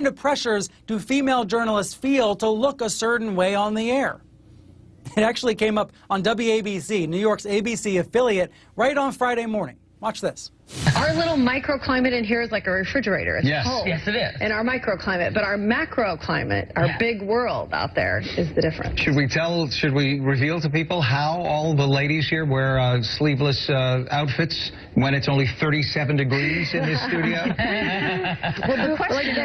kind of pressures do female journalists feel to look a certain way on the air? It actually came up on WABC, New York's ABC affiliate, right on Friday morning. Watch this. Our little microclimate in here is like a refrigerator. It's cold. Yes, it is. In our microclimate, but our macroclimate, our big world out there, is the difference. Should we reveal to people how all the ladies here wear sleeveless outfits when it's only 37 degrees in this studio? Well, the question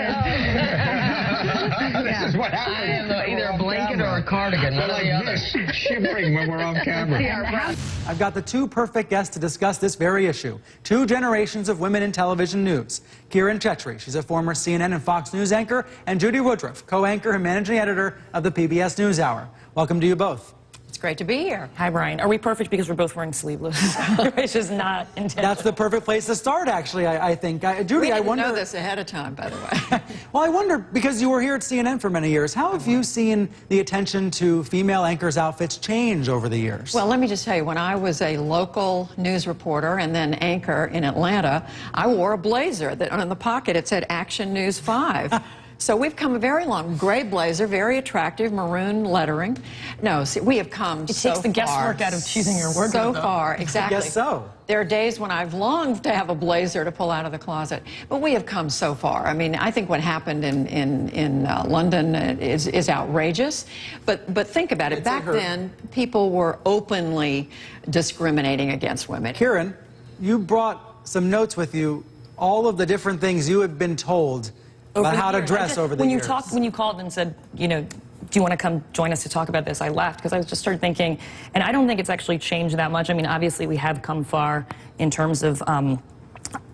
This is what happens. Either a blanket or a cardigan, one or the other. Shivering when we're on camera. I've got the two perfect guests to discuss this very issue. Two generations of women in television news. Kiran Chetry, she's a former CNN and Fox News anchor, and Judy Woodruff, co-anchor and managing editor of the PBS NewsHour. Welcome to you both. It's great to be here. Hi, Brian. Are we perfect because we're both wearing sleeveless? Which is not intentional. That's the perfect place to start, actually, I think. Judy, I wonder... know this ahead of time, by the way. Well, I wonder, because you were here at CNN for many years, how have you seen the attention to female anchors' outfits change over the years? Well, let me just tell you, when I was a local news reporter and then anchor in Atlanta, I wore a blazer that on the pocket it said Action News 5. So we've come a very long, gray blazer, very attractive, maroon lettering. No, see, we have come so far. It takes the guesswork out of choosing your wording. So far, exactly. I guess so. There are days when I've longed to have a blazer to pull out of the closet, but we have come so far. I mean, I think what happened in London is outrageous, but think about it. Back then, people were openly discriminating against women. Kiran, you brought some notes with you, all of the different things you had been told about how to dress over the years. When you called and said, you know, do you want to come join us to talk about this, I laughed because I just started thinking, and I don't think it's actually changed that much. I mean, obviously we have come far in terms of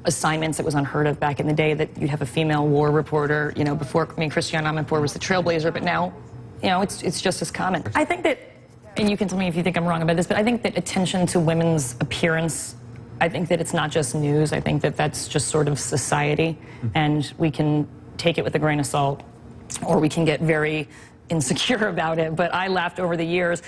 assignments. It was unheard of back in the day that you'd have a female war reporter, you know, before, I mean, Christiane Amanpour was the trailblazer, but now, you know, it's just as common. I think that, and you can tell me if you think I'm wrong about this, but I think that attention to women's appearance, I think that it's not just news. I think that that's just sort of society, and we can take it with a grain of salt, or we can get very insecure about it. But I laughed over the years.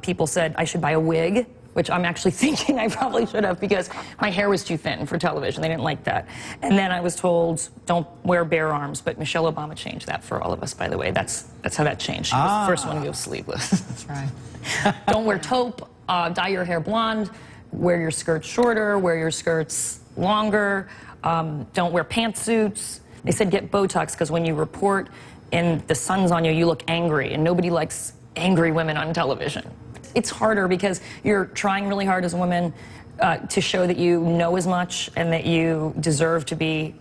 People said I should buy a wig, which I'm actually thinking I probably should have because my hair was too thin for television. They didn't like that. And then I was told, don't wear bare arms. But Michelle Obama changed that for all of us, by the way. That's how that changed. She was the first one to go sleeveless. That's right. Don't wear taupe, dye your hair blonde, wear your skirts shorter, wear your skirts longer, don't wear pantsuits. They said get Botox because when you report and the sun's on you, you look angry, and nobody likes angry women on television. It's harder because you're trying really hard as a woman to show that you know as much and that you deserve to be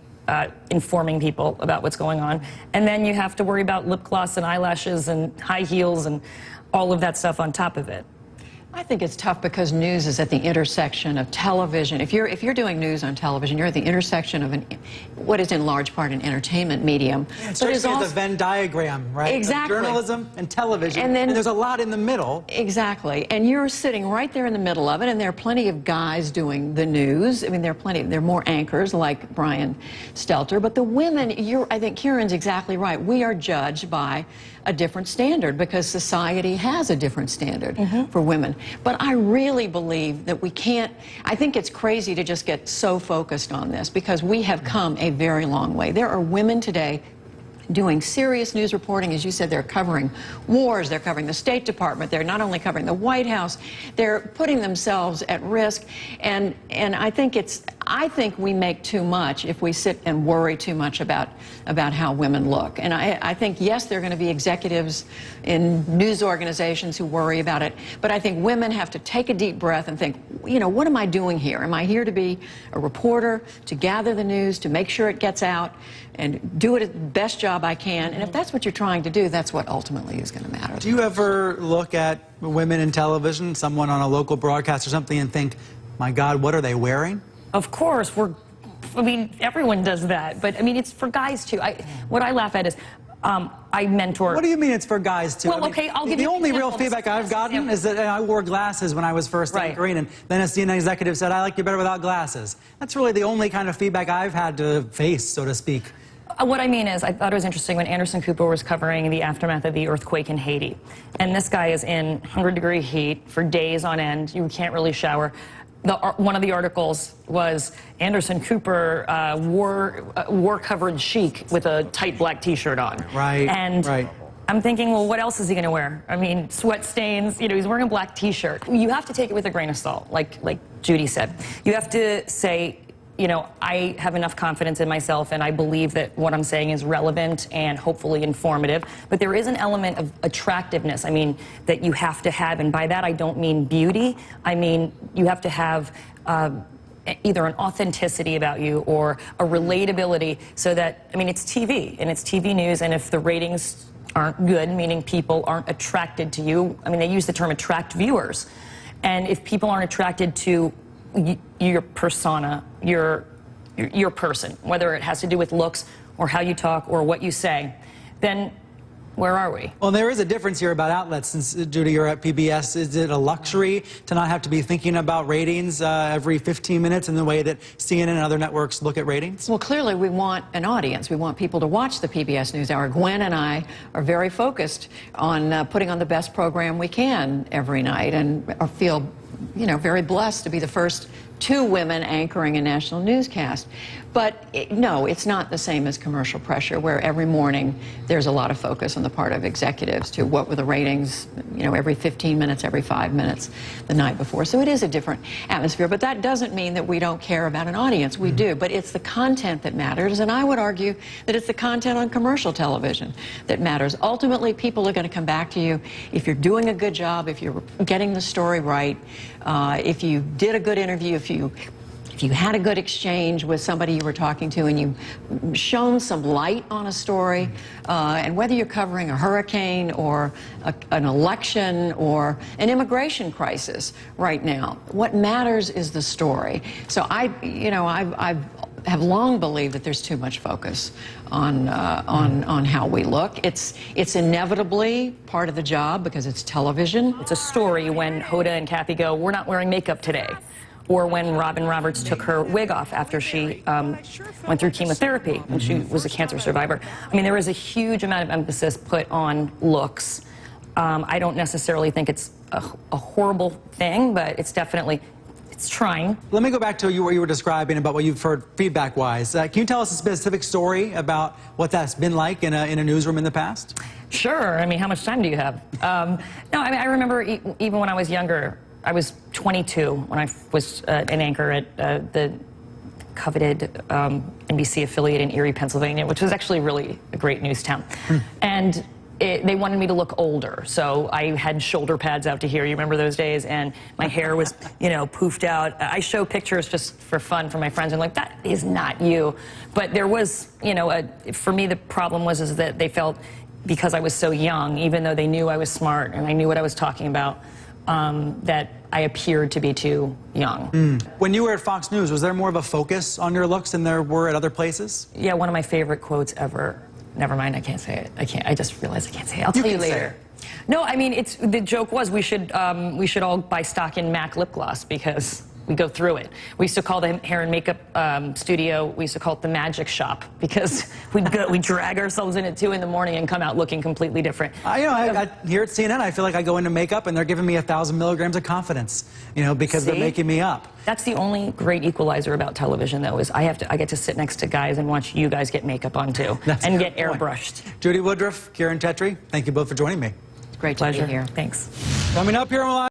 informing people about what's going on. And then you have to worry about lip gloss and eyelashes and high heels and all of that stuff on top of it. I think it's tough because news is at the intersection of television. If you're doing news on television, you're at the intersection of what is in large part an entertainment medium. It strikes me as a Venn diagram, right? Exactly. Of journalism and television, and there's a lot in the middle. Exactly, and you're sitting right there in the middle of it, and there are plenty of guys doing the news. I mean, there are more anchors like Brian Stelter, but the women, I think Kiran's exactly right. We are judged by a different standard because society has a different standard for women. But I really believe that we can't, I think it's crazy to just get so focused on this because we have come a very long way. There are women today doing serious news reporting. As you said, they're covering wars, they're covering the State Department, they're not only covering the White House, they're putting themselves at risk, and I think we make too much if we sit and worry too much about how women look. And I think, yes, there are going to be executives in news organizations who worry about it, but I think women have to take a deep breath and think, you know, what am I doing here? Am I here to be a reporter, to gather the news, to make sure it gets out, and do it the best job I can? And if that's what you're trying to do, that's what ultimately is going to matter. Do you ever look at women in television, someone on a local broadcast or something, and think, my God, what are they wearing? Of course, I mean, everyone does that, but I mean, it's for guys too. What I laugh at is, I mentor. What do you mean it's for guys too? Well, okay, I'll give you the only real example. feedback I've gotten is that I wore glasses when I was first anchoring, and then a CNN executive said, I like you better without glasses. That's really the only kind of feedback I've had to face, so to speak. What I mean is, I thought it was interesting when Anderson Cooper was covering the aftermath of the earthquake in Haiti. And this guy is in 100-degree heat for days on end. You can't really shower. one of the articles was Anderson Cooper wore covered chic with a tight black T-shirt on. Right. And right. I'm thinking, well, what else is he going to wear? I mean, sweat stains. You know, he's wearing a black T-shirt. You have to take it with a grain of salt, like Judy said. You have to say, you know, I have enough confidence in myself and I believe that what I'm saying is relevant and hopefully informative. But there is an element of attractiveness, I mean, that you have to have. And by that, I don't mean beauty. I mean, you have to have either an authenticity about you or a relatability so that, I mean, it's TV and it's TV news. And if the ratings aren't good, meaning people aren't attracted to you, I mean, they use the term attract viewers. And if people aren't attracted to your persona, your person, whether it has to do with looks or how you talk or what you say, then where are we? Well, there is a difference here about outlets. Since, Judy, you're at PBS, is it a luxury to not have to be thinking about ratings every 15 minutes in the way that CNN and other networks look at ratings? Well, clearly we want an audience. We want people to watch the PBS NewsHour. Gwen and I are very focused on putting on the best program we can every night and feel, you know, very blessed to be the first 2 women anchoring a national newscast. But no, it's not the same as commercial pressure, where every morning there's a lot of focus on the part of executives to what were the ratings, you know, every 15 minutes, every 5 minutes the night before. So it is a different atmosphere, but that doesn't mean that we don't care about an audience. We do, but it's the content that matters, and I would argue that it's the content on commercial television that matters. Ultimately, people are going to come back to you if you're doing a good job, if you're getting the story right, if you did a good interview, if you had a good exchange with somebody you were talking to and you've shone some light on a story, and whether you're covering a hurricane or an election or an immigration crisis right now, what matters is the story. So I have long believed that there's too much focus on how we look. It's inevitably part of the job because it's television. It's a story when Hoda and Kathy go, we're not wearing makeup today. Or when Robin Roberts took her wig off after she went through chemotherapy and she was a cancer survivor. I mean, there is a huge amount of emphasis put on looks. I don't necessarily think it's a horrible thing, but it's definitely, it's trying. Let me go back to what you were describing about what you've heard feedback-wise. Can you tell us a specific story about what that's been like in a newsroom in the past? Sure. I mean, how much time do you have? No, I mean, I remember even when I was younger, I was 22 when I was an anchor at the coveted NBC affiliate in Erie, Pennsylvania, which was actually really a great news town. And they wanted me to look older, so I had shoulder pads out to here. You remember those days? And my hair was, you know, poofed out. I show pictures just for fun for my friends, and like, that is not you. But there was, you know, for me the problem was that they felt because I was so young, even though they knew I was smart and I knew what I was talking about, that I appeared to be too young. When you were at Fox News, was there more of a focus on your looks than there were at other places? Yeah, one of my favorite quotes ever. Never mind, I can't say it. I just realized I can't say it. I'll tell you later. No, I mean, the joke was we should all buy stock in MAC lip gloss because we go through it. We used to call the hair and makeup studio, we used to call it the magic shop because we'd drag ourselves in at 2 in the morning and come out looking completely different. You know, here at CNN, I feel like I go into makeup and they're giving me 1,000 milligrams of confidence, you know, because they're making me up. That's the only great equalizer about television, though, is I get to sit next to guys and watch you guys get makeup on, too, and get airbrushed. Judy Woodruff, Kiran Chetry, thank you both for joining me. It's great to be here. Thanks. Coming up here on